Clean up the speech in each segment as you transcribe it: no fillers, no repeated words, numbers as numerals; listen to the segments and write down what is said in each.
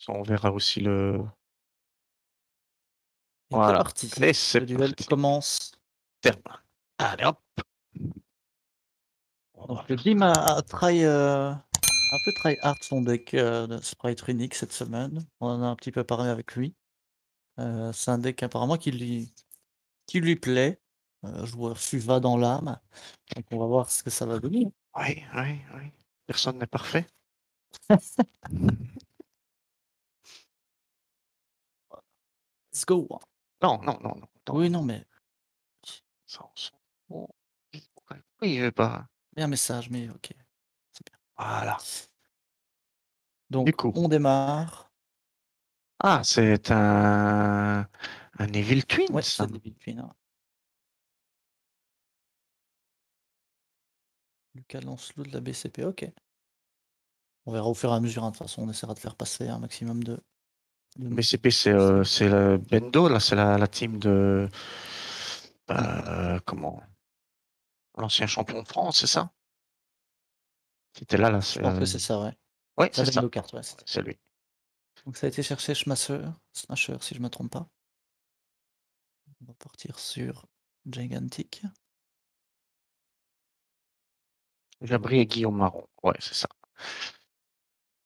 Ça, on verra aussi le Et c'est voilà. parti. Et c'est Le duel parti. commence. Terme. Allez hop! On va Donc le faire Dim ça. a un peu try hard son deck, de Sprite Runic cette semaine. On en a un petit peu parlé avec lui. C'est un deck apparemment qui lui plaît. Joueur Fuva dans l'âme. Donc on va voir ce que ça va donner. Oui, oui, oui. Personne n'est parfait. Let's go! Non, non, non, non, non, Oui, non, non. mais Ça, on s'en fout. Oui, je vais pas il y a un message, mais OK, c'est bien. voilà. Du Donc coup on démarre. ah, c'est un Evil Twin, Ouais, ça? c'est des Bitcoin, hein. Lucas Lancelot de la BCP, OK. On verra au fur et à mesure, hein, de toute façon, on essaiera de faire passer un maximum de BCP, messages. c'est le Bendo, là, c'est la team de, comment? L'ancien champion de France, c'est ça? Qui était là, Je c'est, pense que c'est ça, ouais. ouais, La c'est ça. Bendo carte, ouais, Ouais, c'est ça. c'est lui. Donc ça a été cherché Smasher, si je me trompe pas. On va partir sur Gigantic. Jabri et Guillaume Marron. Ouais, c'est ça.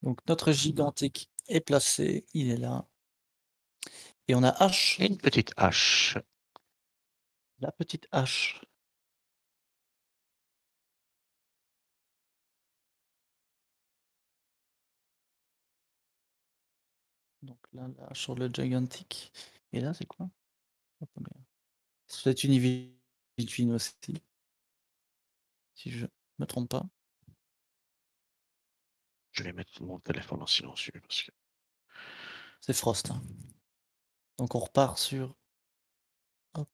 Donc notre Gigantic est placé, il est là. Et on a H, Et une petite hache. la petite H. Donc là, la H sur le Gigantic. Et là, c'est quoi? Attendez. C'est une Eevee aussi, si je me trompe pas. Je vais mettre mon téléphone en silencieux parce que C'est Frost, hein. Donc on repart sur. Hop,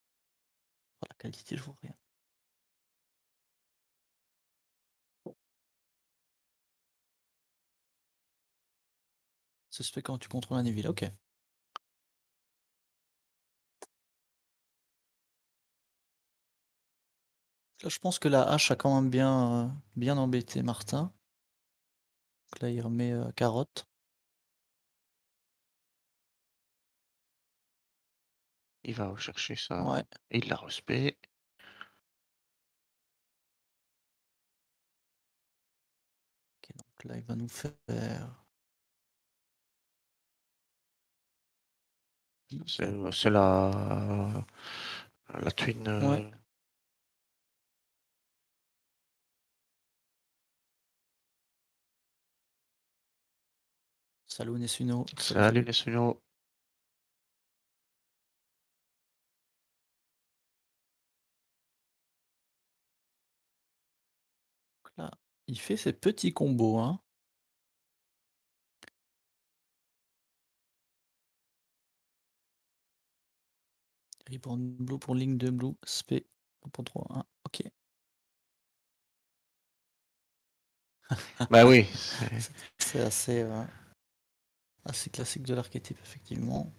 oh, la qualité, je vois rien. Ça se fait quand tu contrôles un Evil, ok. Là, je pense que la hache a quand même bien embêté Martin. Donc là, il remet carotte. il va rechercher ça. Ouais. Et il l'a respect. Ok, donc là, il va nous faire. C'est la twin. Ouais. Salut Nesuno. Salut, Salut salut. les suinos. Donc là, il fait ses petits combos, hein. Reborn Blue pour ligne de Blue. SP. Pour 3, 1. Ok. Bah oui. C'est assez classique de l'archétype, effectivement.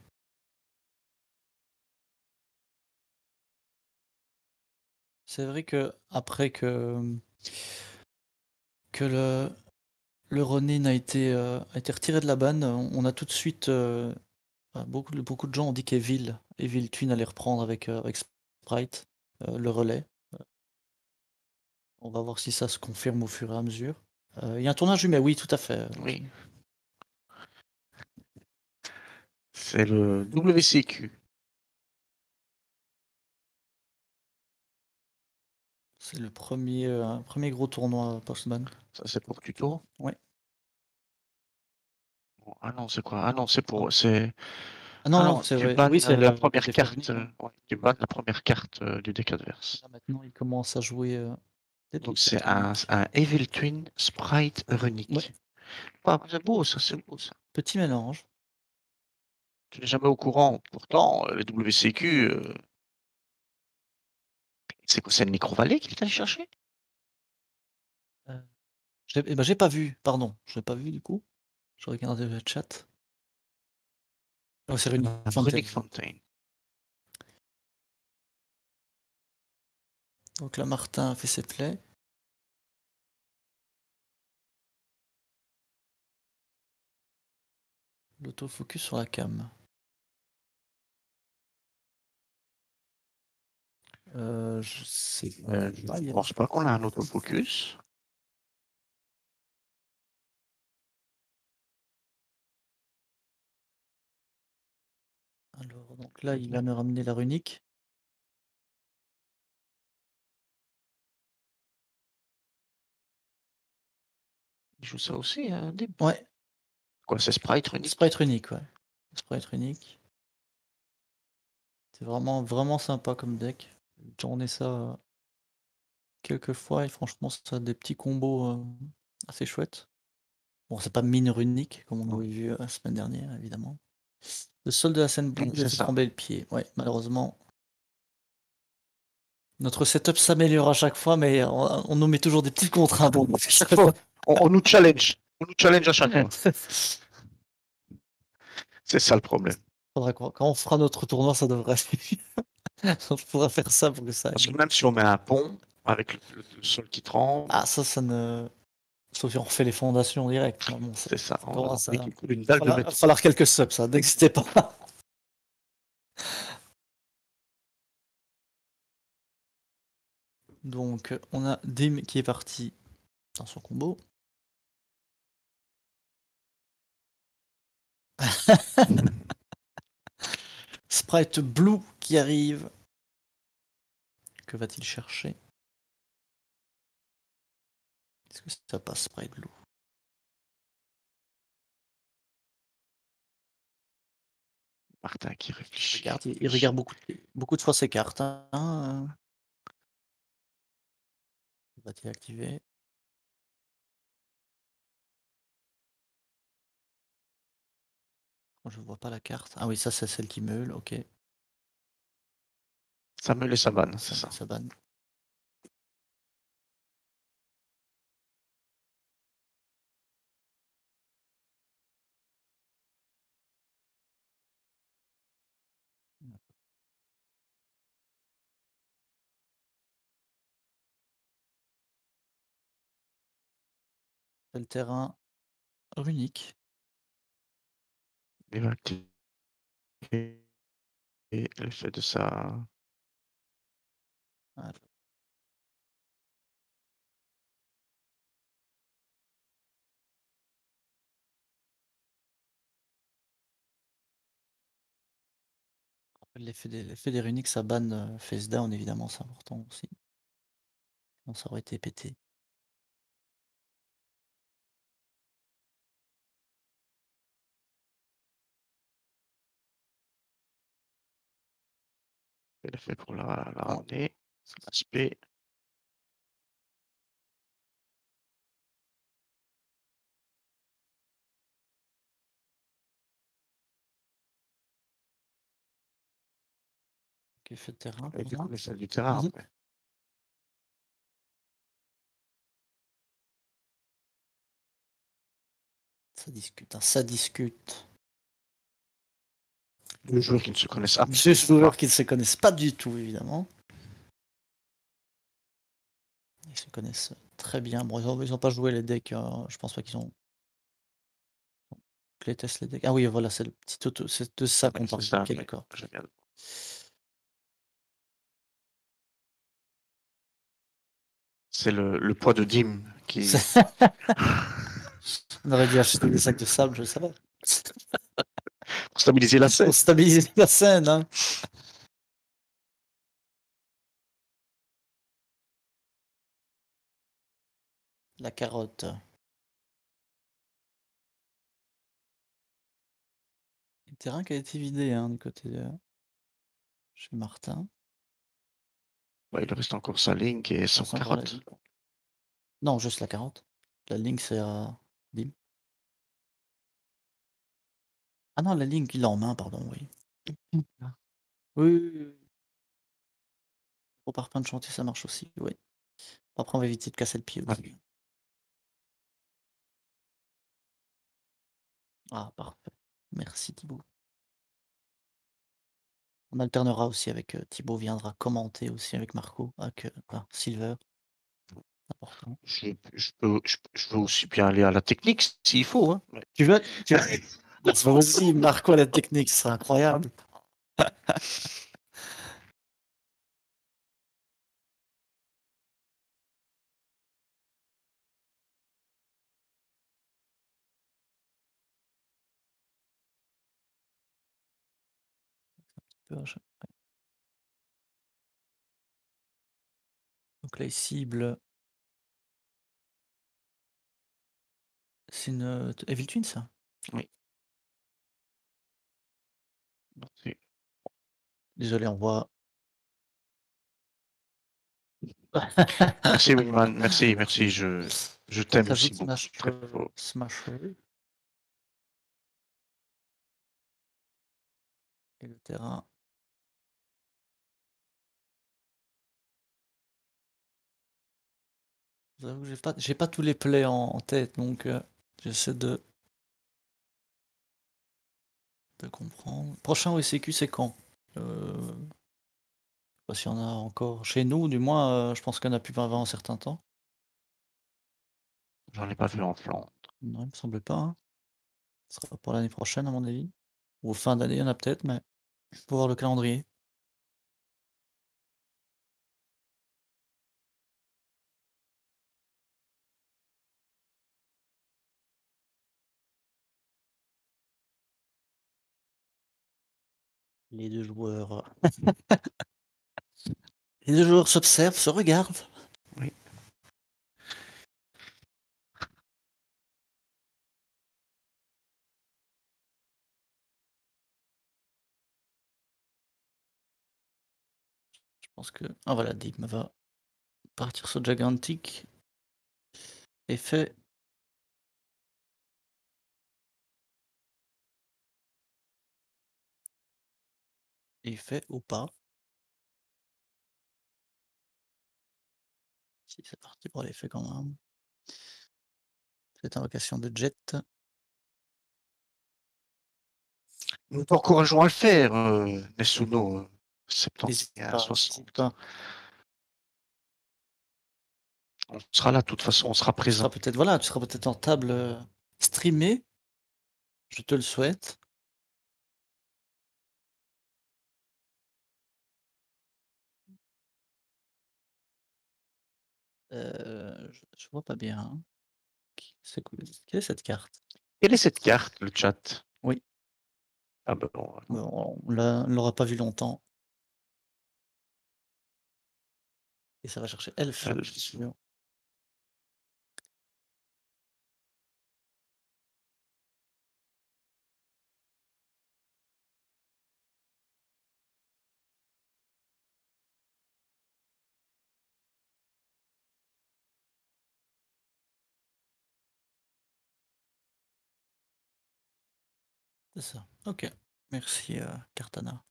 C'est vrai que après que le Ronin a été retiré de la banne, on a tout de suite. Beaucoup de gens ont dit qu'Evil Twin allait reprendre avec Sprite le relais. On va voir si ça se confirme au fur et à mesure. Il y a un tournage mais oui, tout à fait. Oui. C'est le WCQ. C'est le premier gros tournoi post-ban. Ça, c'est pour tuto. Ouais. Ah non, c'est quoi? Ah non, c'est Ah, pour. C'est. ah non, Ah non, non, c'est tu vrai. bannes Oui, c'est la le première défaut carte. unique, hein. Ouais, tu bannes la première carte du deck adverse. Là, maintenant, il commence à jouer des Donc défaites c'est uniques. un Evil Twin Sprite Ouais, Runic. Ah, c'est beau ça, c'est beau ça. petit mélange. Tu n'es jamais au courant. Pourtant, les WCQ, c'est quoi? C'est le Micro-Vallée qu'il est allé chercher? Euh, j'ai pas vu, pardon. Je l'ai pas vu du coup. Je regardais le chat. Oh, c'est Runic Un Fontaine. Runic Fountain. Donc là, Martin a fait ses plays. L'autofocus sur la cam. Je sais pas, Je pense pas qu'on a un autofocus. Alors, donc là, il va me ramener la runique. Il joue ça aussi, hein, Dim? Ouais, Quoi, c'est Sprite Runic? sprite runique, ouais. Sprite runique. C'est vraiment sympa comme deck. J'ai tourné ça quelques fois et franchement, ça a des petits combos assez chouettes. Bon, c'est pas mine runique, comme on avait vu la semaine dernière, évidemment. Le sol de la scène bleue nous a C'est fait ça. trembler le pied. Ouais, malheureusement. Notre setup s'améliore à chaque fois, mais on nous met toujours des petites contraintes. Bon, Chaque fois, on nous challenge. On nous challenge à chaque fois. C'est ça le problème. Faudra quand on fera notre tournoi, ça devrait. On pourra faire ça pour que ça Parce aille. que même si on met un pont avec le sol qui tremble, Ah, ça ne. Sauf si on refait les fondations direct. Bon, c'est ça. on verra ça. Une dalle de Il va béton. falloir quelques subs, ça, n'existez pas. Donc, on a Dim qui est parti dans son combo. Sprite Blue qui arrive. Que va-t-il chercher? Est-ce que ça passe, Sprite Blue? Martin qui réfléchit. Il regarde beaucoup de fois ses cartes. Va-t-il activer? Je vois pas la carte. Ah oui, ça c'est celle qui meule, ok. Ça me laisse sa banne, c'est ça. Ça banne. C'est le terrain runique. Il va activer l'effet de ça. Voilà. L'effet des runiques, ça banne face down, évidemment, c'est important aussi. Sinon, ça aurait été pété. C'est l'effet pour la ramener. C'est l'aspect. Effet de terrain. Et du coup, l'effet du terrain Mhm. après. Ça discute, hein, ça discute. Deux joueurs qui ne se connaissent pas. Deux joueurs qui ne se connaissent pas du tout, évidemment. Ils se connaissent très bien. Bon, ils ont pas joué les decks. Je pense pas qu'ils ont playtest les decks. Ah oui, voilà, c'est le petit auto. C'est de ça qu'on C'est parle. ça, Ok, ouais. d'accord. J'aime bien. C'est le poids de Dim qui. On aurait dû acheter des sacs de sable, je savais. Pour stabiliser la scène. Pour stabiliser la scène, hein. La carotte. Le terrain qui a été vidé, hein, du côté de chez Martin. Ouais, il reste encore sa ligne et son Sans encore la carotte. ligne. Non, juste la carotte. La ligne, c'est à Dim. Ah non, la ligne qu'il a en main, pardon, oui. Oui, oui, oui. Pour parpaing de chantier, ça marche aussi, oui. Après, on va éviter de casser le pied aussi. Ouais. Ah, parfait. Merci Thibaut. On alternera aussi avec Thibaut viendra commenter aussi avec Marco, avec Silver. Important. Je veux aussi bien aller à la technique s'il faut. Hein. Tu veux C'est pas possible, narque la technique, c'est incroyable. Donc là, il cible. C'est une Evil Twin, ça? Oui. Merci. Désolé, on voit. Merci Wingman, merci, merci, je t'aime aussi S'ajoute beaucoup, très fort. Smasher. Et le terrain. J'avoue que j'ai pas tous les plays en tête, donc j'essaie de comprendre. Prochain OSCQ, c'est quand? Je sais pas s'il y en a encore chez nous, du moins, je pense qu'il y en a plus avant un certain temps. J'en ai pas vu en Flandre. Non, il me semble pas, hein. Ce sera pour l'année prochaine, à mon avis. Ou fin d'année, il y en a peut-être, mais faut voir le calendrier. Les 2 joueurs les 2 joueurs s'observent, se regardent. Oui. Je pense que ah voilà, Digma va partir sur Gigantic. Effet. Effet ou pas. Si, c'est parti pour l'effet quand même. Cette invocation de Jet. Nous t'encourageons à le faire, Nessuno, N'hésite 71 pas, n'hésite 60. pas. On sera là, de toute façon, on sera Tu seras présent. peut-être voilà, tu seras peut-être en table, streamée. Je te le souhaite. Je vois pas bien, hein. C'est quoi quelle est cette carte? Quelle est cette carte, le chat? Oui, Ah ben bon, bon, on l'aura pas vu longtemps et ça va chercher Elf. C'est ça. OK. Merci, Cartana.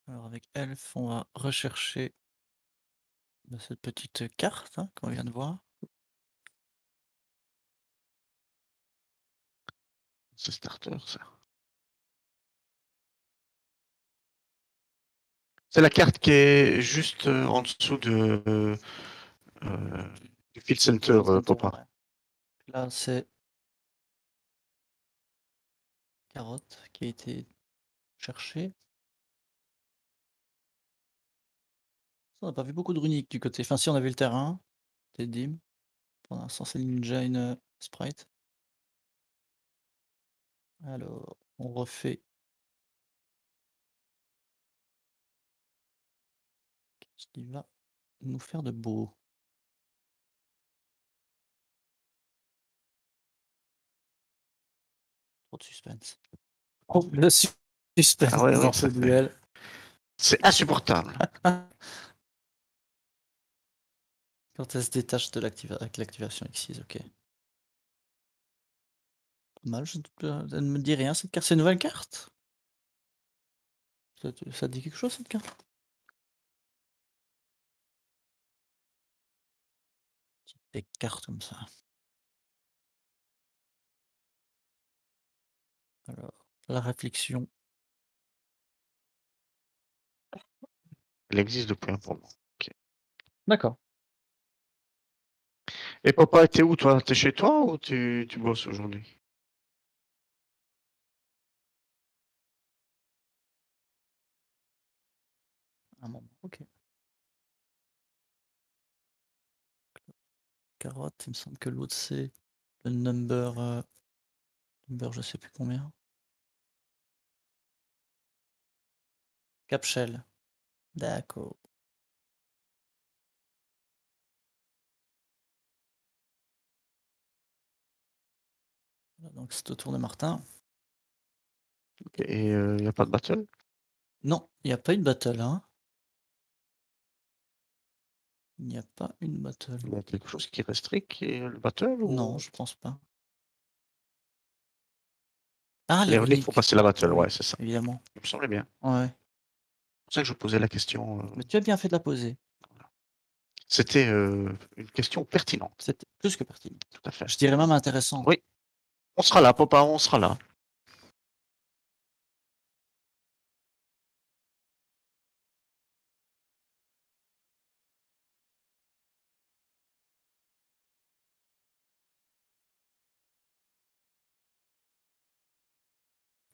Alors avec Elf, on va rechercher, bah, cette petite carte, hein, qu'on vient de voir. c'est starter, ça. C'est la carte qui est juste, en dessous du field center, Popa. Ouais. Là, c'est carotte qui a été cherchée. On n'a pas vu beaucoup de runiques du côté enfin si, on a vu le terrain, des dîmes. Pour l'instant, c'est Ninja une, sprite. Alors, on refait qu'est-ce qu'il va nous faire de beau? Trop de suspense. Oh, le Ah suspense ouais, dans ouais, ce ça fait duel. c'est insupportable. Quand elle se détache de avec l'activation X6, OK. Pas mal, elle ne me dit rien cette carte, c'est une nouvelle carte? Ça te dit quelque chose cette carte? Des cartes comme ça. Alors, la réflexion. Elle existe depuis un moment. OK. D'accord. Et papa, t'es où toi? T'es chez toi ou tu bosses aujourd'hui? Un moment, OK. Carotte, il me semble que l'autre c'est le number je sais plus combien. Capshell. D'accord. Voilà, donc c'est au tour de Martin. Et il y a pas de battle? Non, il y a pas une battle, hein. Il n'y a pas une battle. Il y a quelque chose qui restrict le battle Non, ou je pense pas. Ah, les les runiques font runiques. passer la battle, Oui, ouais, c'est ça. évidemment. Il me semblait bien. Ouais. C'est pour ça que je posais la question, Mais tu as bien fait de la poser. voilà. C'était, une question pertinente, C'était plus que pertinent. tout à fait. Je dirais même intéressant. Oui, on sera là, papa, on sera là.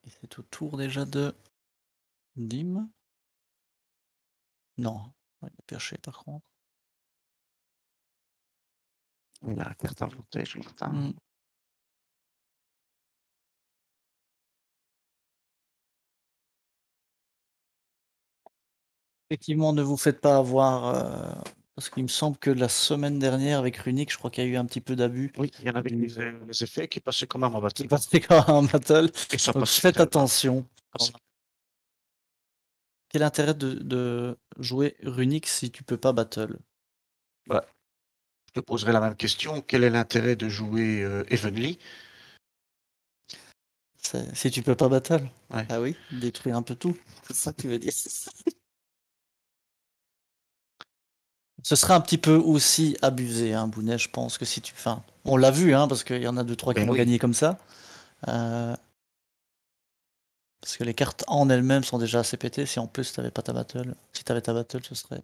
Et c'est au tour déjà de Dim. Non, il est perché par contre. Il a la carte inventée, Martin. Mmh. Effectivement, ne vous faites pas avoir, parce qu'il me semble que la semaine dernière avec Runic, je crois qu'il y a eu un petit peu d'abus Oui, il y en avait du les effets qui passaient quand même en qui battle passaient quand même en battle, et ça donc passait faites très bien. attention Ah, quand même. Quel intérêt de jouer Runic si tu peux pas battle? bah, je te poserai la même question, quel est l'intérêt de jouer, Evenly? C'est si tu peux pas battle? Ouais. Ah oui, détruire un peu tout, c'est ça que tu veux dire? Ce serait un petit peu aussi abusé, hein, Bounet, je pense que si tu enfin, on l'a vu, hein, parce qu'il y en a 2-3 qui Ben ont oui, gagné comme ça, parce que les cartes en elles-mêmes sont déjà assez pétées. Si en plus tu avais pas ta battle si tu avais ta battle, ce serait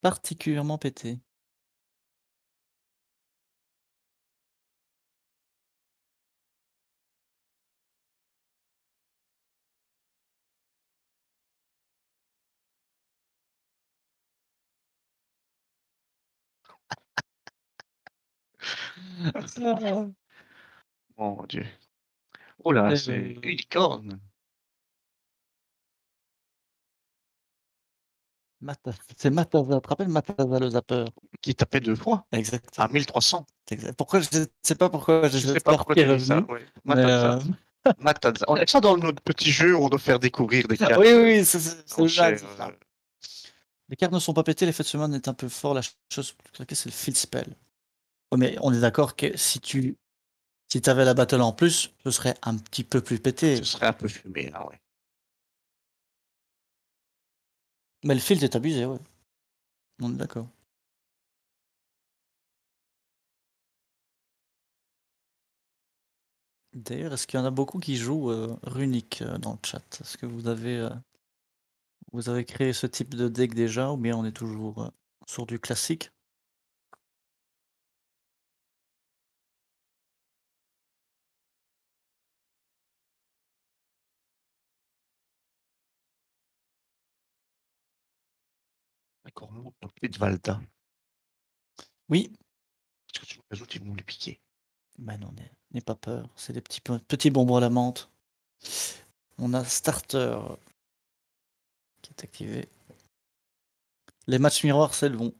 particulièrement pété. mon Dieu. Oh là, c'est Heu, une licorne C'est Mataza, tu te rappelles Mataza le zappeur? qui tapait 2 fois à Exactement, 1300. c'est exact pourquoi je sais pas pourquoi j'ai Je sais cette pas carte pourquoi qui est tu dis ça, revenue, ouais. mais Matanza. On a ça dans notre petit jeu où on doit faire découvrir des oui, cartes, oui, oui, c'est aux là, chers, c'est ça. Les cartes ne sont pas pétées, l'effet de semaine est un peu fort, la chose plus claquée, c'est le field spell. Ouais, mais on est d'accord que si tu avais la battle en plus, ce serait un petit peu plus ce pété. serait un peu fumé, là, ouais. Mais le field est abusé, ouais. On est d'accord. D'ailleurs, est-ce qu'il y en a beaucoup qui jouent, Runic, dans le chat? Est-ce que vous avez créé ce type de deck déjà ou bien on est toujours, sur du classique? D'accord, on monte plus de Valda. Oui, Parce que les autres, ils vont les piquer. bah non, n'aie pas peur, c'est des petits bonbons à la menthe. On a starter qui est activé. Les matchs miroirs, c'est le bon.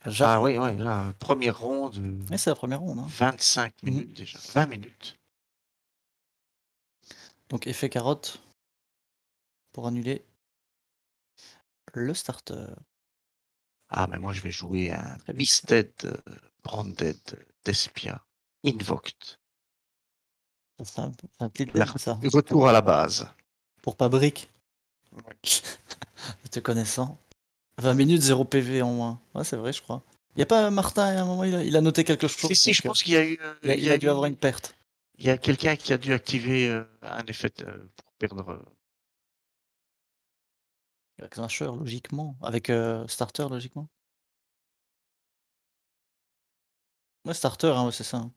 Ah J'arrive. oui, ouais, là, première ronde, Ouais, c'est la première ronde, hein. 25 Mmh. minutes déjà, 20 minutes. Donc effet carotte pour annuler le starter. Ah, mais moi, je vais jouer un Très bien. Misted, Branded, Despia, Invoked. C'est un petit La deck ça. retour à la base. Pour pas brick, Ouais. te connaissant. 20 minutes, 0 PV en moins. Ouais, c'est vrai, je crois. Il y a pas Martin, à un moment, il a noté quelque Si, chose, si, je donc pense qu'il y a eu, il y il a a dû avoir eu une perte. il y a quelqu'un qui a dû activer, un effet, pour perdre, Avec Smasher, logiquement. Avec, starter, logiquement. Ouais, starter, hein, ouais, c'est ça, hein.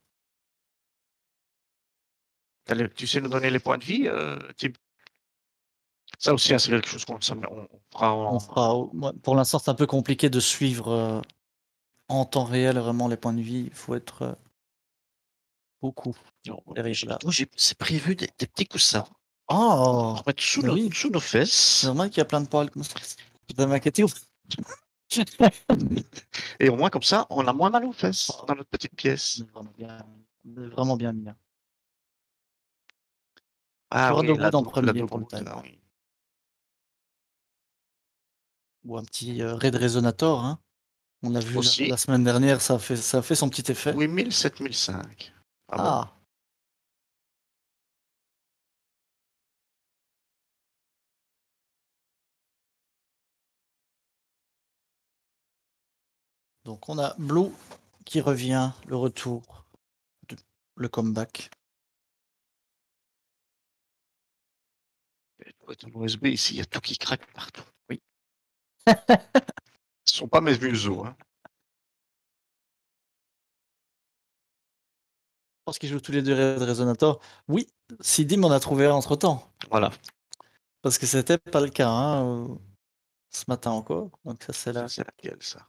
Tu sais nous donner les points de vie, Tim? Ça aussi, hein, c'est quelque chose on fera On en fera au moi, pour l'instant, c'est un peu compliqué de suivre, en temps réel vraiment les points de vie. Il faut être, beaucoup derrière là. c'est prévu des petits coussins Oh! pour mettre Mais oui, sous nos c'est fesses normal qu'il y a plein de poils comme ça. Tu t'es inquiété ou et au moins comme ça, on a moins mal aux fesses Oh, dans notre petite on pièce. est vraiment bien on est vraiment bien mis, hein. Ah Cœur de oui, wood en la premier pour le Dogwood, time, ah ouais. oui. Ou un petit, Red Resonator, hein. On a vu la Aussi, semaine dernière, ça a fait son petit effet. 8000, 7005. Ah bon? Ah! Donc on a Blue qui revient, le retour, de le comeback. Il doit être un USB ici, il y a tout qui craque partout. Oui. Ce sont pas mes museaux, hein. Je pense qu'ils jouent tous les 2 Red Resonator. Oui, Sidim en a trouvé un entre-temps, Voilà, parce que c'était pas le cas, hein, ce matin encore. Donc ça, c'est ça là, c'est laquelle ça?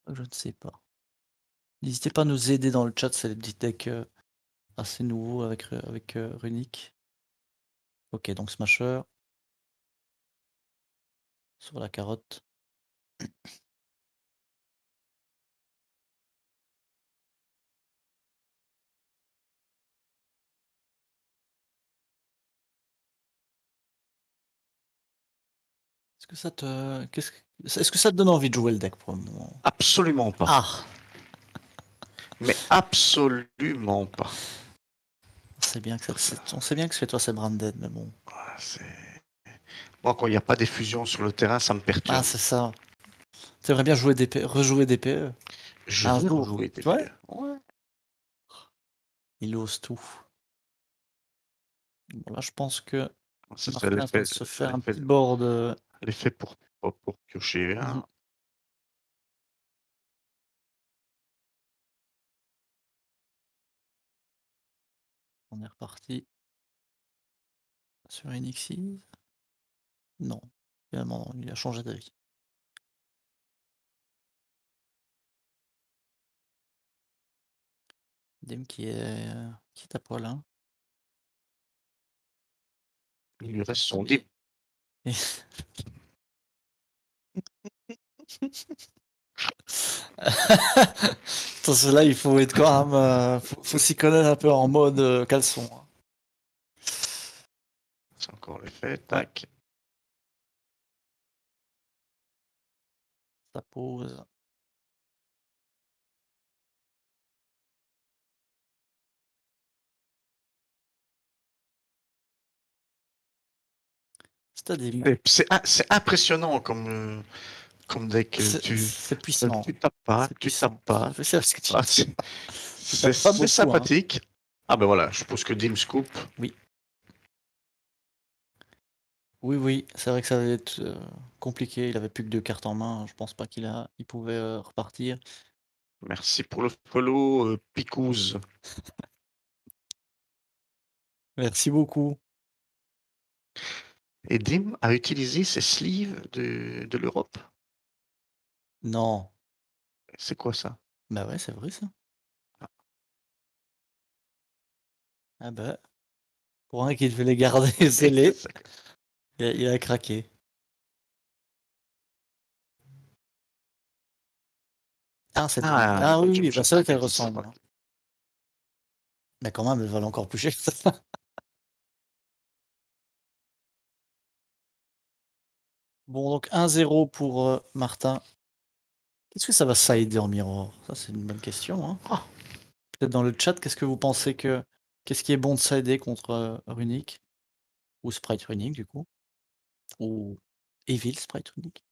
je ne sais pas. N'hésitez pas à nous aider dans le chat, c'est des petits decks, assez nouveaux avec, Runic. OK, donc Smasher sur la carotte. Est-ce que ça te donne envie de jouer le deck pour le moment? Absolument pas, Ah! mais absolument pas. On sait bien que chez toi c'est Branded, mais bon. Ah, moi, quand il y a pas d'effusion sur le terrain, ça me Ah, perturbe. c'est ça. Tu aimerais bien jouer rejouer DPE Je un vais jour? rejouer Ouais, TPE. Ouais. il ose tout. Bon là, je pense que Ça, c'est Martin est en train de se faire un petit board, l'effet pour piocher, mmh hein. On est reparti sur Enixis. Non, finalement non, il a changé d'avis. Dim qui est à poil, hein. Il lui reste son dip. Et Attends, ceux-là, il faut être quand même, faut s'y connaître un peu en mode, caleçon, hein. C'est encore l'effet, Ouais, tac. ça pose. C'est-à-dire, C'est impressionnant comme deck. c'est puissant, c'est Tu tapes puissant. pas. Je sais ce que tu Ah, dis. Tu tapes pas c'est beaucoup, hein. sympathique. Ah ben voilà, je suppose que Dim Scoop. Oui. Oui, oui, c'est vrai que ça allait être, compliqué. Il avait plus que 2 cartes en main. Je pense pas il pouvait, repartir. Merci pour le follow, Picouz. Merci beaucoup. Et Dim a utilisé ses sleeves de l'Europe. Non. C'est quoi ça? Bah, ouais, c'est vrai ça. Ah bah, pour un qui devait les garder scellés, il a craqué. Ah, c'est Ah, ah oui, oui, je bah, c'est vrai qu'elle sympathise, ressemble, hein. Mais quand même, elles valent encore plus cher que ça. Bon, donc 1-0 pour, Martin. Qu'est-ce que ça va sider en mirror? Ça, c'est une bonne question, hein. Ah, Peut-être dans le chat, qu'est-ce qui est bon de sider contre, Runic? Ou Sprite Runic, du coup? Ou Evil Sprite Runic?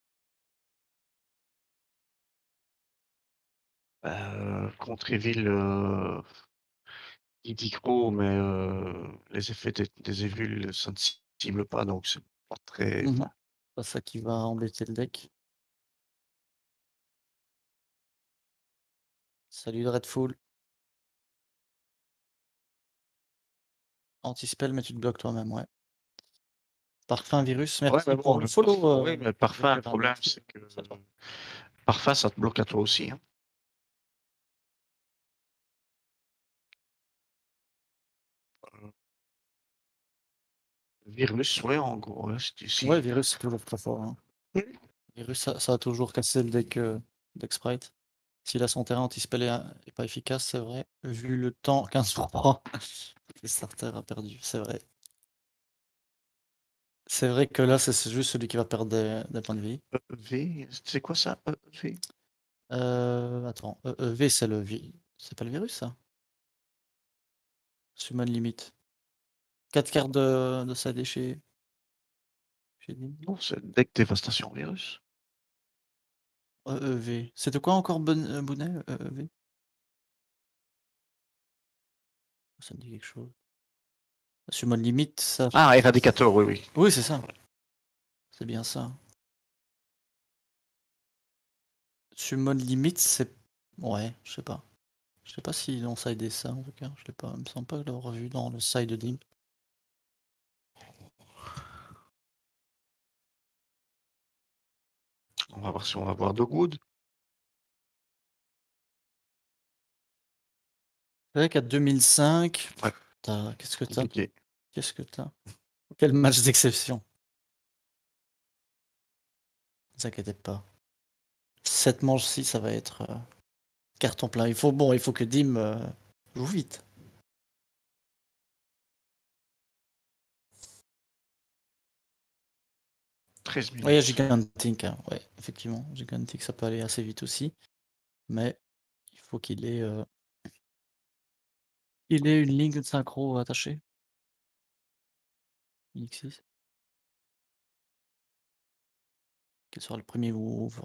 contre Evil, il dit gros, mais les effets des Evil, ça ne cible pas, donc c'est pas très. Mmh. Enfin, Pas ça qui va embêter le deck. Salut Dreadful. Anti-spell, mais tu te bloques toi-même, ouais. Parfum virus, Ouais, merci mais pour bon, le follow. oui, mais parfum, le problème, merci, c'est que merci à toi. parfum, ça te bloque à toi aussi. Hein. Virus, ouais, en gros. Ouais, Ouais, virus, c'est toujours très fort. Hein. Oui. Virus, ça a toujours cassé le deck Sprite. Si là son terrain anti-spell est pas efficace, c'est vrai. Vu le temps, 15%, le starter a perdu, c'est vrai. C'est vrai que là, c'est juste celui qui va perdre des points de vie. V, c'est quoi ça? V? Attends, V, c'est c'est pas le virus, ça? Summon limit. 4 cartes de side chez Dim. Non, c'est deck dévastation virus. EEV. C'était quoi encore, Bonnet? EEV? Ça me dit quelque chose. Summon limit, ça. Ah, éradicateur, oui, oui. Oui, c'est ça. C'est bien ça. Summon limit, c'est. Ouais, je sais pas. Je sais pas s'ils ont sidé ça en tout cas. Je l'ai pas. Il me semble pas l'avoir vu dans le side de Dim. On va voir si on va voir de good. C'est vrai qu'à 2005, Ouais. qu'est-ce que t'as? Compliqué. Qu'est-ce que t'as? Quel match d'exception? Ne vous inquiétez pas. Cette manche-ci, ça va être carton plein. Il faut que Dim joue vite. 13 Oui, il y a minutes. Gigantic, hein. Ouais, effectivement. Gigantic, ça peut aller assez vite aussi. Mais il faut qu'il ait une ligne de synchro attachée. Unix6. Quel sera le premier move?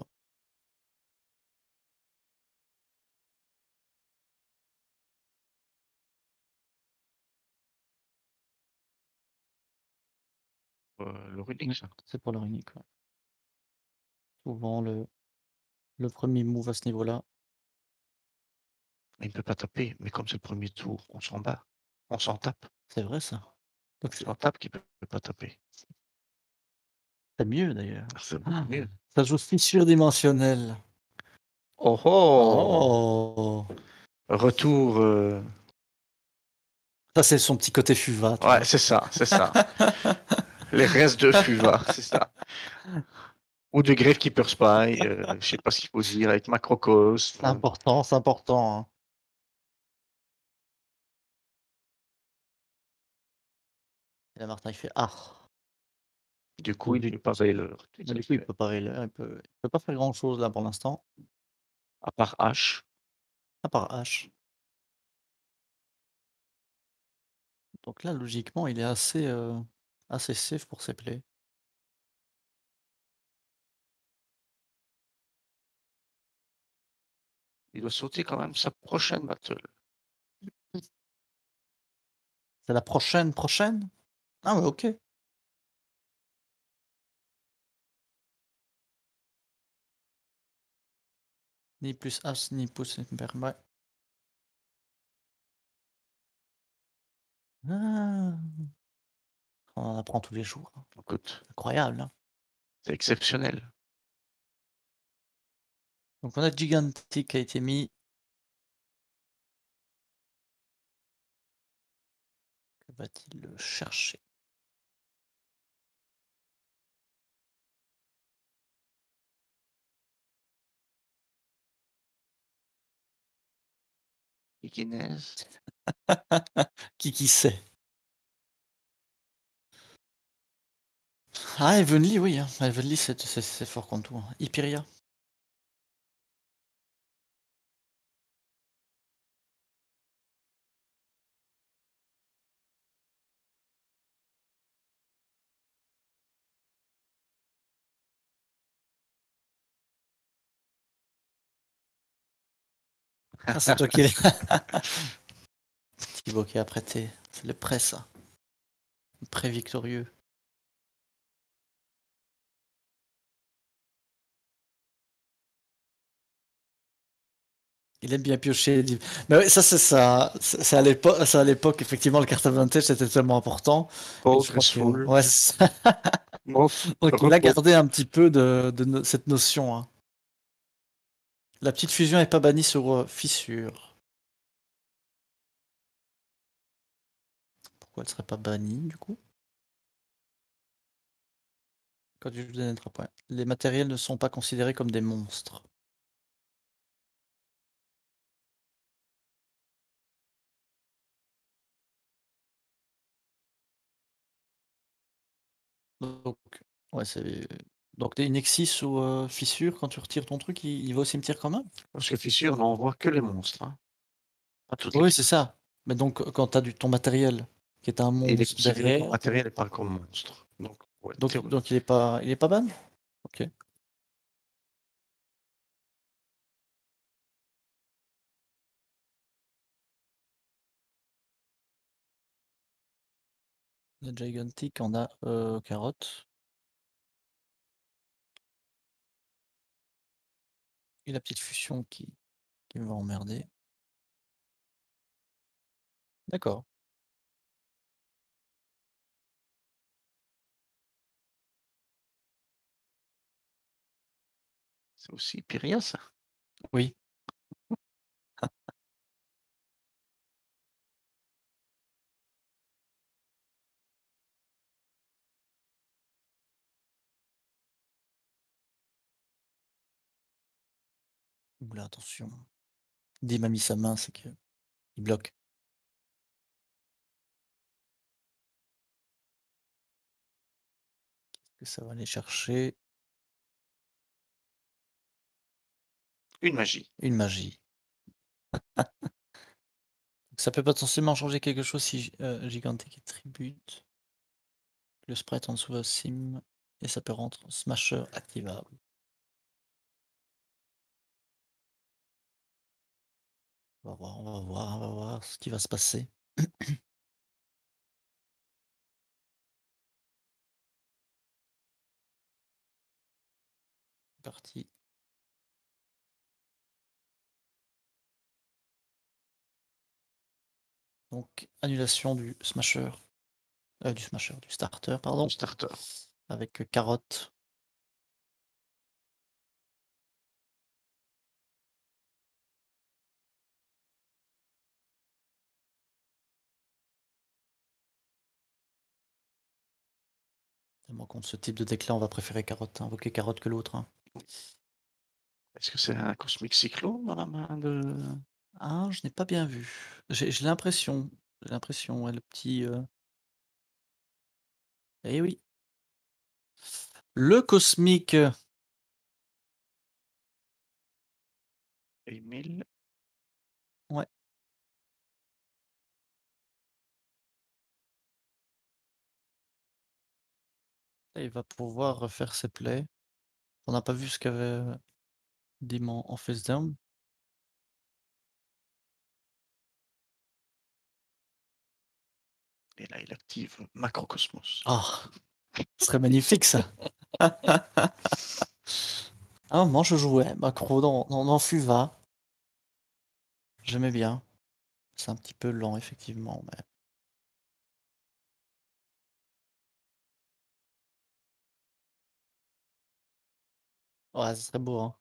Le running, ça. C'est pour leur unique. Ouais. Souvent le premier move à ce niveau-là. Il ne peut pas taper, mais comme c'est le premier tour, on s'en bat. On s'en tape. C'est vrai ça. Donc On s'en tape qu'il ne peut pas taper. c'est mieux d'ailleurs. C'est beaucoup mieux. Ça joue fissure dimensionnelle. Oh oh! Oh! Retour. Ça, c'est son petit côté fuva, tu Ouais, vois. c'est ça, c'est ça. Les restes de Fuva, c'est ça. Ou de Gravekeeper Spy, je sais pas ce qu'il faut dire, avec Macrocos. C'est important, c'est important. Hein. Et là, Martin, il fait Ah! Du coup, il ne peut pas Valor. Du coup, il peut pas, il peut pas faire grand-chose là pour l'instant, À part H. à part H. Donc là, logiquement, il est assez safe pour ses plays. Il doit sauter quand même sa prochaine battle. C'est la prochaine? Ah ouais, ok. Ni plus As, ni plus Impair, ouais. Ah, on en apprend tous les jours. Hein. Écoute, Incroyable. Hein. c'est exceptionnel. Donc on a Gigantic qui a été mis. Que va-t-il chercher? Ikinez. Qui sait? Ah, Heavenly, oui. Hein. Heavenly, c'est fort contre tout. Hein. Hyperia. Ah, c'est toi qui l'es. Thibaut qui a prêté. C'est le prêt, ça. Le prêt victorieux. Il aime bien piocher. Mais oui, ça, c'est ça. C'est à l'époque, effectivement, le carte advantage, c'était tellement important. Et je crois que... Progressful. Ouais, c'est ça. Donc, il a Repos. gardé un petit peu de cette notion, hein. La petite fusion n'est pas bannie sur fissure. Pourquoi elle serait pas bannie, du coup? Quand tu donnes 3 points. Les matériels ne sont pas considérés comme des monstres. Donc, ouais, c'est... Donc, t'es une Nexus ou fissure, quand tu retires ton truc, il va au cimetière quand même? Parce que fissure, on voit que les monstres. Hein. Pas toutes les Oui, c'est ça. Mais donc, quand tu as ton matériel qui est un Et il est monstre considéré comme derrière, matériel et pas comme monstre. Donc, ouais, théorie. donc il est pas ban? Ok. La Gigantic, on a carotte. Et la petite fusion qui me va emmerder. D'accord. C'est aussi Pyria, ça. Oui. Oula, attention. Dim a mis sa main, c'est qu'il bloque. Qu'est-ce que ça va aller chercher? Une magie. Une magie. Ça peut potentiellement changer quelque chose si Gigantic est tribute. Le sprite en dessous va sim. Et ça peut rendre Smasher activable. On va voir ce qui va se passer. Parti. Donc, annulation du Smasher. Du starter, pardon. Du starter. Avec carotte. Tellement contre ce type de deck-là, on va préférer carotte, invoquer carotte que l'autre, hein. Est-ce que c'est un cosmic cyclone dans la main de. Ah, je n'ai pas bien vu. J'ai l'impression. J'ai l'impression, ouais, le petit. Eh oui. Le cosmique. Emile. Ouais. Là, il va pouvoir refaire ses plays. On n'a pas vu ce qu'avait Dim en face down. Et là, il active Macrocosmos. Ah, ce serait magnifique ça. À un moment, je jouais Macro dans Fuva. J'aimais bien. C'est un petit peu lent, effectivement. Mais... ouais, ce serait beau, hein.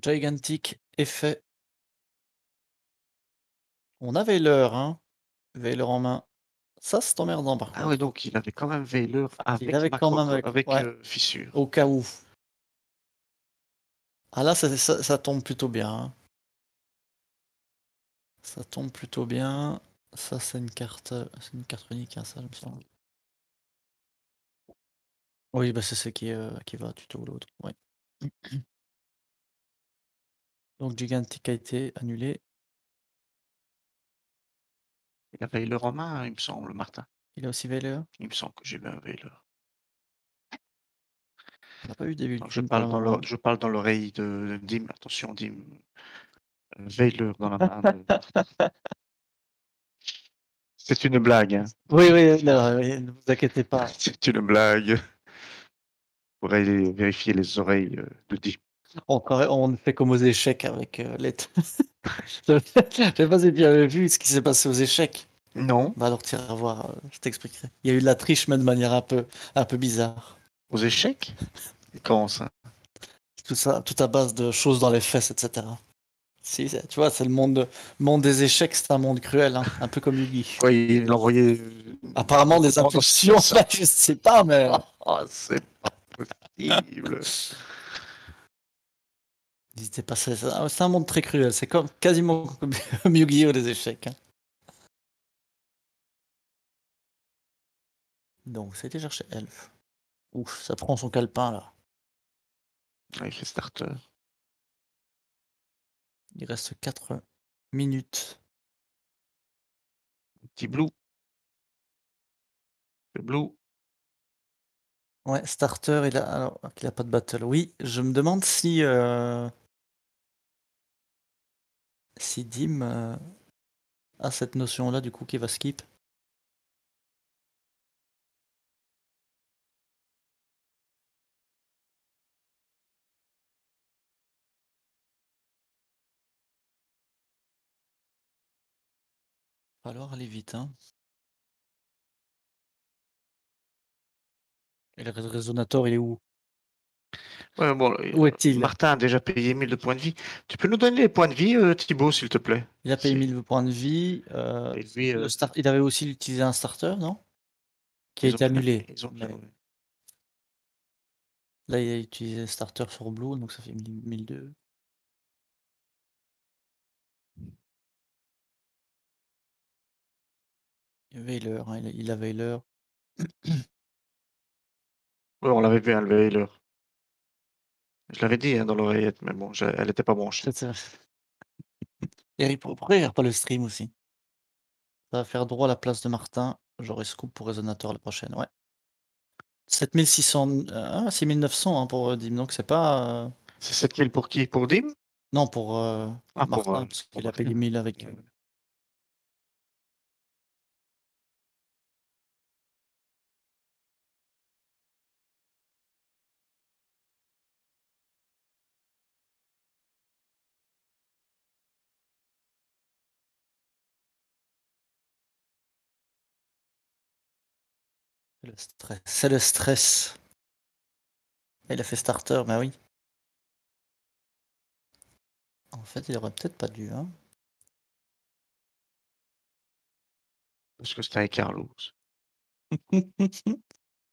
Gigantic effet. On avait l'heure, hein. Veilleur en main. Ça, c'est emmerdant, par Ah contre. oui, donc il avait quand même Veilleur Il avec avait quand même avec ouais, Fissure. au cas où. Ah là, ça tombe plutôt bien, hein. Ça tombe plutôt bien. Ça, c'est une carte unique, hein, ça, je me semble. Oui, bah c'est ce qui va tuto l'autre. Ouais. Donc Gigantic a été annulé. Il a Veilleur en main, il me semble, Martin. Il a aussi Veilleur. Il me semble que j'ai vu un Veilleur. On n'a pas eu Devil Non, Twin pour le moment. je parle dans l'oreille de Dim. Attention, Dim. Veilleur dans la main de Martin. C'est une blague. Hein. Oui, oui, non, oui, ne vous inquiétez pas. C'est une blague. Pour aller vérifier les oreilles de Dim. On fait comme aux échecs avec les. Je sais pas si tu avais vu ce qui s'est passé aux échecs. Non. Bah alors tu iras voir, je t'expliquerai. Il y a eu de la triche, mais de manière un peu bizarre. Aux échecs? Comment ça? Tout ça, tout à base de choses dans les fesses, etc. Si, tu vois, c'est le monde des échecs, c'est un monde cruel, hein, un peu comme Yugi. Quoi, il l'envoyait. Apparemment des Dans impulsions, ça. là, je sais pas, mais C'est pas possible. n'hésitez pas, c'est un monde très cruel, c'est comme quasiment comme Yu-Gi-Oh! Des échecs. Hein. Donc, c'était chercher Elf. Ouf, ça prend son calepin là. Ouais, il fait starter. Il reste 4 minutes. Petit Blue. Le Blue. Ouais, starter, alors qu'il a pas de battle. Oui, je me demande si Dim a cette notion-là, du coup, qui va skip. Alors, allez vite, hein. Et le résonateur, il est où? Ouais, bon, Où est-il? Martin a déjà payé 1000 de points de vie. Tu peux nous donner les points de vie, Thibaut, s'il te plaît? Il a payé 1000 points de vie. Et lui, Il avait aussi utilisé un starter, non? Qui a ils ont été annulé. Ils ont Mais ouais. là, il a utilisé starter sur Blue, donc ça fait 1002. Veiler, hein, il a Veiler. Ouais, on l'avait vu, hein, le Veiler. Je l'avais dit hein, dans l'oreillette, mais bon, elle était pas branchée. Et pourquoi il regarde pas le stream aussi? Ça va faire droit à la place de Martin. J'aurai scoop pour Résonateur la prochaine, ouais. 7600, 6900 hein, pour Dim, donc c'est pas. C'est 7000 pour qui? Pour Dim? Non, pour Ah, Martin, parce pour qu'il a payé Martin. 1000 avec. C'est le stress. Il a fait starter, bah oui. En fait, il aurait peut-être pas dû, hein. Parce que c'était avec Carlos.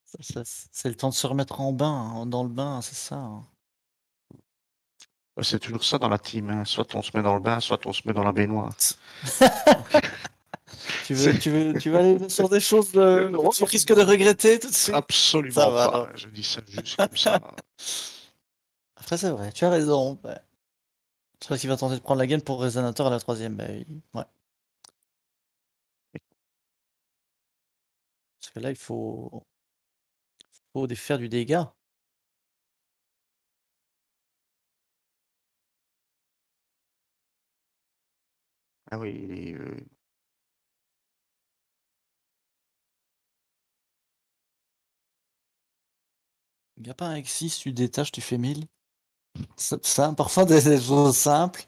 C'est le temps de se remettre en bain, hein, dans le bain, c'est ça. Hein. C'est toujours ça dans la team. Hein. Soit on se met dans le bain, soit on se met dans la baignoire. Tu veux aller sur des choses tu risques de regretter tout de suite? Absolument Ça va, pas. alors. Je dis ça juste comme ça. Après, c'est vrai, tu as raison. Ouais. Je crois qu'il va tenter de prendre la game pour Résonateur à la 3ème. Bah, ouais. Parce que là, il faut faire du dégât. Ah oui, Il n'y a pas un X6, tu détaches, tu fais 1000. Ça, parfois des choses simples.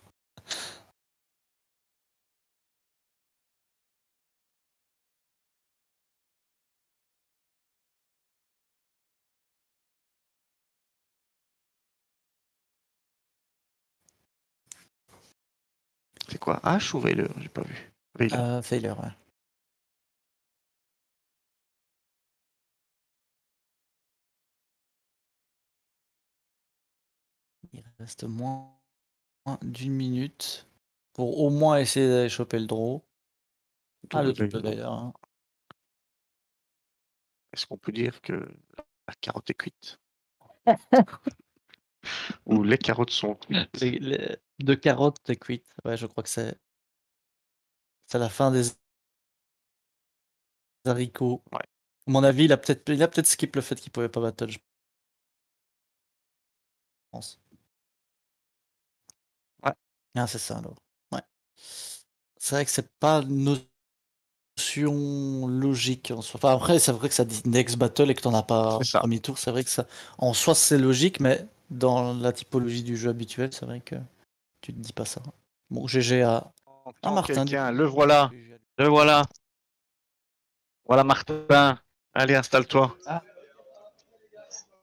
c'est quoi? H ou Veiler? J'ai pas vu. Veiler. Failure, ouais. Il reste moins d'une minute pour au moins essayer d'aller choper le draw. Le double d'ailleurs. Hein. Est-ce qu'on peut dire que la carotte est cuite? Ou les carottes sont cuites? Les 2 carottes, t'es cuite. Ouais, je crois que c'est la fin des haricots. Ouais. À mon avis, il a peut-être skip le fait qu'il pouvait pas battle, je pense. Ouais. Ah, c'est ça alors. Ouais. C'est vrai que c'est pas une notion logique en soi. Enfin, après, c'est vrai que ça dit next battle et que t'en as pas C'est au ça. premier tour. C'est vrai que ça, en soi, c'est logique, mais dans la typologie du jeu habituel, c'est vrai que tu te dis pas ça. Bon, GG à Martin. Quelqu'un, le voilà. Le voilà. Voilà Martin. Allez, installe-toi.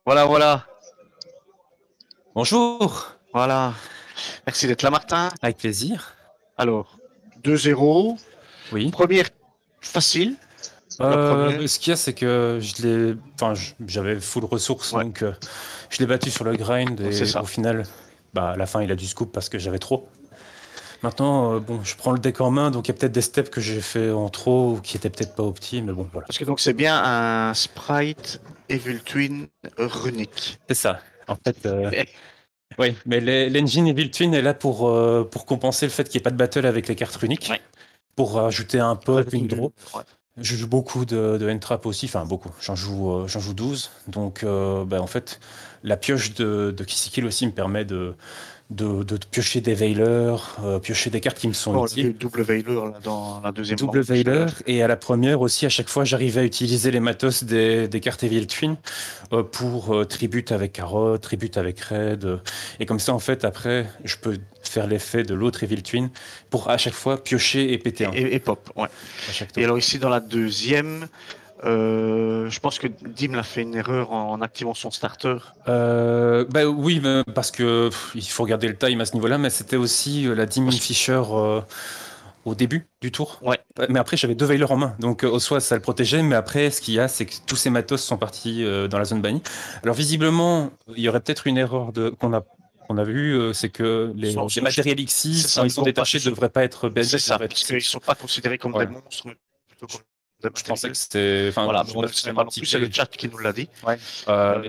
Voilà, voilà. Bonjour. Voilà. Merci d'être là, Martin. Avec plaisir. Alors, 2-0. Oui. Première facile. Ce qu'il y a, c'est que j'avais full ressources, Ouais. donc je l'ai battu sur le grind et C'est ça. au final, à la fin, il a du scoop parce que j'avais trop. Maintenant, je prends le deck en main, donc il y a peut-être des steps que j'ai fait en trop ou qui étaient peut-être pas optimes, mais bon, voilà. Parce que donc c'est bien un sprite Evil Twin runique. C'est ça. En fait, oui, mais l'engine Evil Twin est là pour compenser le fait qu'il n'y ait pas de battle avec les cartes runiques, Ouais. pour ajouter un pop, une draw. Ouais. Je joue beaucoup de N-Trap aussi, enfin beaucoup, j'en joue 12, donc en fait, la pioche de Kissikil aussi me permet de piocher des Veilers, piocher des cartes qui me sont utiles. Double Veiler là, dans la deuxième Double Veiler, et à la première aussi, à chaque fois, j'arrivais à utiliser les matos des cartes Evil Twin pour tribute avec Carrot, tribute avec Red, et comme ça, en fait, après, je peux faire l'effet de l'autre Evil Twin pour à chaque fois piocher et péter un. Et pop, ouais. À chaque tour. Et alors ici, dans la deuxième, je pense que Dim a fait une erreur en activant son starter. Oui, parce que il faut regarder le time à ce niveau-là, mais c'était aussi la Dim Fisher au début du tour. Ouais. Mais après, j'avais 2 Veilers en main, donc au soit ça le protégeait, mais après, ce qu'il y a, c'est que tous ces matos sont partis dans la zone bannie. Alors visiblement, il y aurait peut-être une erreur qu'on a vu, c'est que les matériels Xyz, quand ils sont détachés, ne devraient pas être bannés. C'est ça, parce qu'ils ne sont pas considérés comme des monstres, mais plutôt comme des je pensais que c'était... Voilà, c'est le chat qui nous l'a dit. Ouais.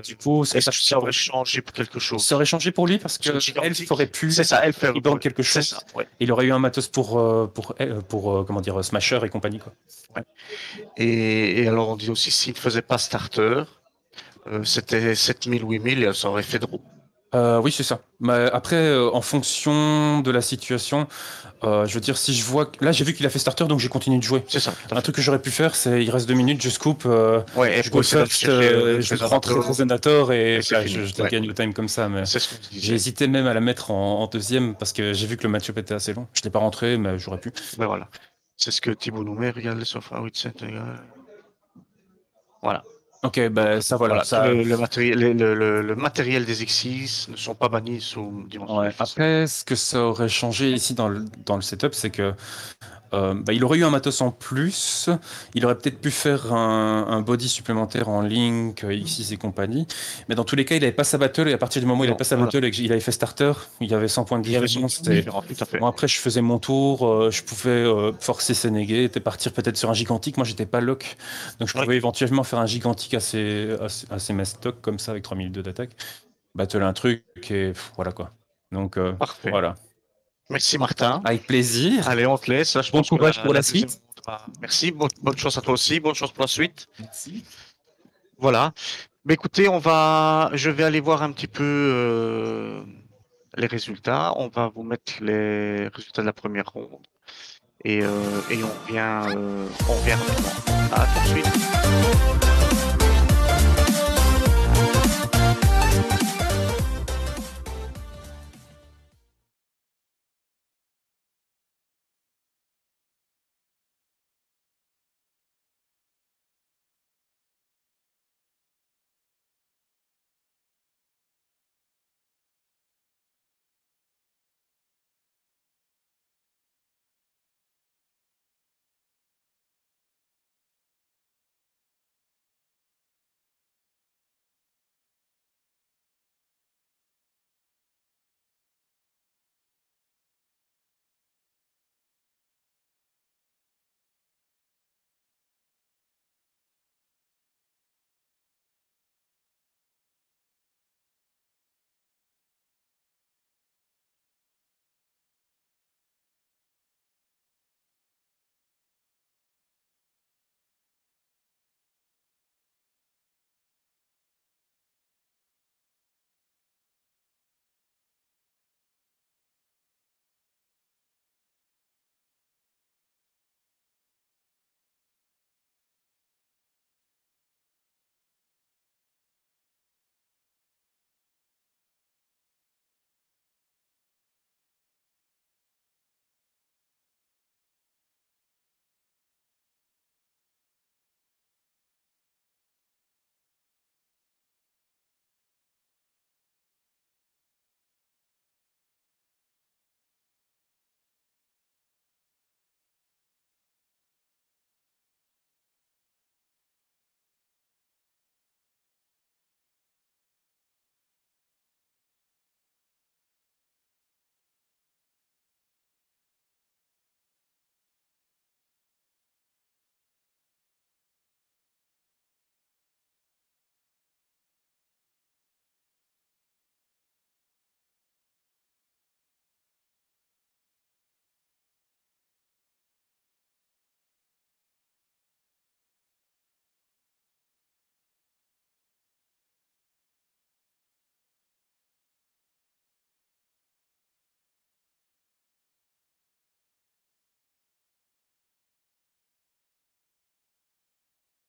Du coup, ça aurait changé pour quelque chose. Ça aurait changé pour lui parce que Elf aurait pu... C'est ça, Elf aurait quelque chose. Ça, ouais. Il aurait eu un matos pour comment dire, Smasher et compagnie, quoi. Ouais. Et alors, on dit aussi, s'il ne faisait pas starter, c'était 7000, 8000, ça aurait fait drôle. Oui, c'est ça. Mais après, en fonction de la situation, je veux dire, si je vois... Là, j'ai vu qu'il a fait starter, donc j'ai continué de jouer. C'est ça. Un truc que j'aurais pu faire, c'est il reste 2 minutes, je scoop, je go first, je rentre le Resonator et je gagne le time comme ça. Mais j'ai hésité même à la mettre en deuxième parce que j'ai vu que le match-up était assez long. Je ne l'ai pas rentré, mais j'aurais pu. Mais voilà. C'est ce que Thibaut nous met. Regarde les sofa 8-7. Voilà. Ok, ça voilà. Ça... Le matériel des Xyz ne sont pas bannis sous dimension. Ouais. Après, ce que ça aurait changé ici dans le setup, c'est que il aurait eu un matos en plus, il aurait peut-être pu faire un body supplémentaire en Link, Xyz et compagnie, mais dans tous les cas, il n'avait pas sa battle, et à partir du moment où il n'avait pas sa battle et qu'il avait fait starter, il y avait 100 points de différence. Bon, après, je faisais mon tour, je pouvais forcer Sénégué, partir peut-être sur un gigantique, moi j'étais pas lock, donc je pouvais éventuellement faire un gigantique assez mastoc comme ça avec 3002 d'attaque, battle un truc, et voilà quoi. Donc voilà. Merci Martin. Avec plaisir. Allez, on te laisse. Là, bon courage pour la suite. Merci, bonne chance à toi aussi, bonne chance pour la suite. Merci. Voilà. Mais écoutez, je vais aller voir un petit peu les résultats. On va vous mettre les résultats de la première ronde. Et on revient rapidement. À tout de suite.